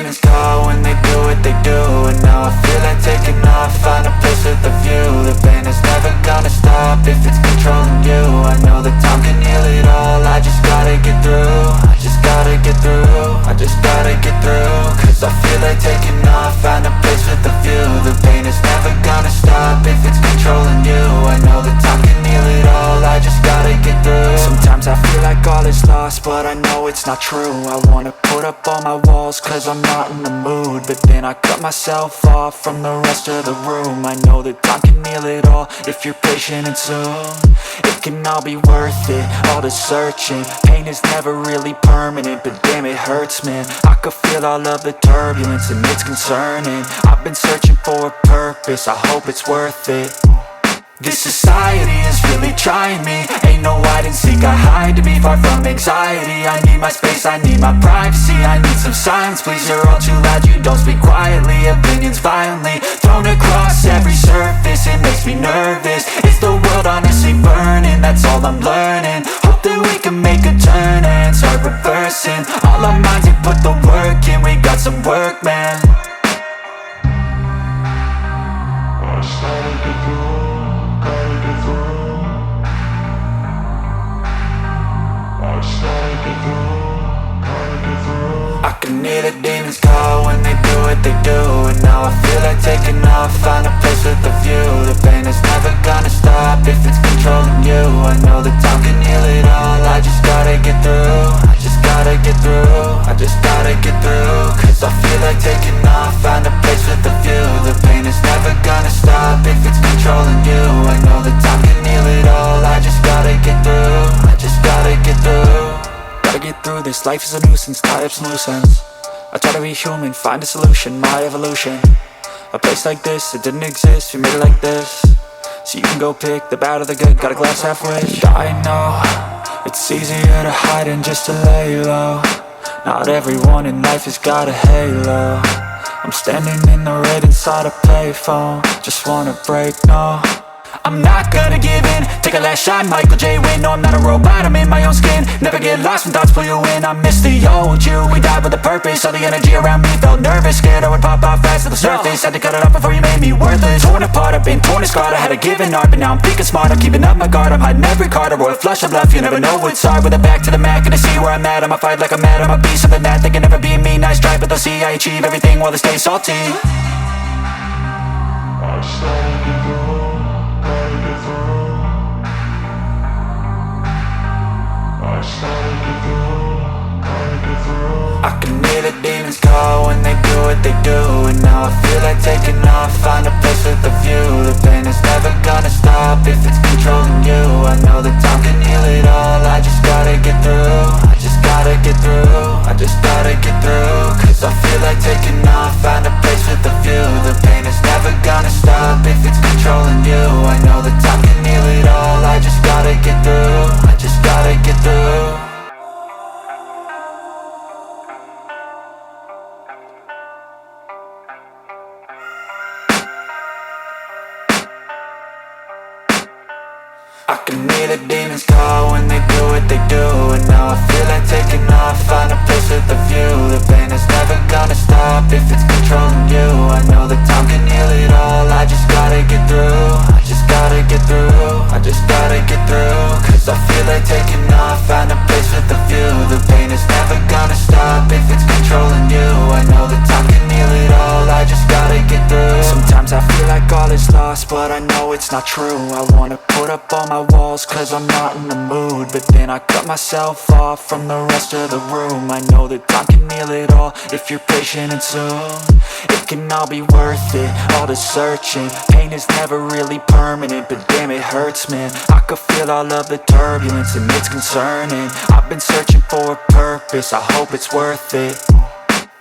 demons call when they do what they do. And now I feel like taking off, find a place with a view. The pain is never gonna stop if it's controlling you. I know that time can heal it all, I just gotta get through. I just gotta get through, I just gotta get through. Cause I feel like taking off, find a place with a view. The pain is never gonna stop if it's controlling you. I know that time can heal it all, I just gotta get through. Sometimes I feel like all is lost, but I know it's not true. I wanna put up all my walls cause I'm not in the mood, but then I cut myself off from the rest of the room. I know that time can heal it all if you're patient and soon. It can all be worth it, all the searching. Pain is never really permanent, but damn it hurts, man. I could feel all of the turbulence and it's concerning. I've been searching for a purpose, I hope it's worth it. This society is really trying me. Ain't no hide and seek, I hide to be far from anxiety. I need my space, I need my privacy. I need some silence, please, you're all too loud. You don't speak quietly, opinions violently thrown across every surface. It makes me nervous, it's the world honestly burning. That's all I'm learning, hope that we can make a turn and start reversing. All our minds, we put the work in, we got some work, man. I started to grow. I can hear the demons call when they do what they do. And now I feel like taking off, find a place with a view. The pain is never gonna stop if it's controlling you. I know that time can heal it all, I just gotta get through. I just gotta get through, I just gotta get through. Cause I feel like taking off, find a place with a view. The pain is never gonna stop if it's controlling you. I know that time can heal it all, I just gotta get through. I just gotta get through. Gotta get through this, life is a nuisance, tie up some loose ends. I try to be human, find a solution, my evolution. A place like this, it didn't exist, we made it like this. So you can go pick the bad or the good, got a glass halfway. I know, it's easier to hide than just to lay low. Not everyone in life has got a halo. I'm standing in the red inside a payphone, just wanna break, no. I'm not gonna give in, take a last shot, Michael J. Win. No, I'm not a robot, I'm in my own skin. Never get lost when thoughts pull you in. I miss the old you, we died with a purpose. All the energy around me felt nervous, scared I would pop off fast to the surface. Had to cut it off before you made me worthless. Torn apart, I've been torn and scarred. I had a given art, but now I'm thinking smart. I'm keeping up my guard, I'm hiding every card. A royal flush of love, you never know what's hard. With a back to the mat, gonna see where I'm at. I'ma fight like I'm mad, I'ma be something that they can never be me. Nice try, but they'll see I achieve everything while they stay salty. I started to grow. I can hear the demons call when they do what they do. And now I feel like taking off, find a place with a view. The pain is never gonna stop if it's controlling you. I know that time can heal it all, I just gotta get through. I just gotta get through, I just gotta get through. Cause I feel like taking off, find a place with a view. The pain is never gonna stop if it's controlling you. I know that time can heal it all, I just gotta get through. I just gotta get through. I can hear the demons call when they do what they do. And now I feel like taking off, find a place with a view. The pain is never gonna stop if it's controlling you. I know that time can heal it all, I just gotta get through. I just gotta get through, I just gotta get through. Cause I feel like taking off, find a place with a view. The pain is never gonna stop if it's controlling you. I know that time can heal it all, I just gotta get through. Sometimes I feel like all is lost, but I know it's not true. I wanna put up all my walls cause I'm not in the mood, but then I cut myself off from the rest of the room. I know that time can heal it all if you're patient and soon. It can all be worth it, all the searching. Pain is never really permanent, but damn it hurts, man. I could feel all of the turbulence and it's concerning. I've been searching for a purpose, I hope it's worth it.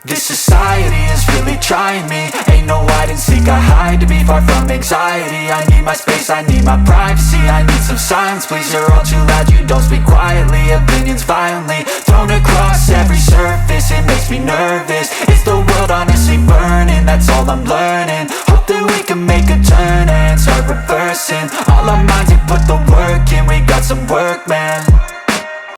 This society is really trying me. Ain't no hide and seek, I hide to be far from anxiety. I need my space, I need my privacy. I need some silence, please, you're all too loud. You don't speak quietly, opinions violently thrown across every surface. It makes me nervous, it's the world honestly burning. That's all I'm learning, hope that we can make a turn and start reversing. All our minds, we put the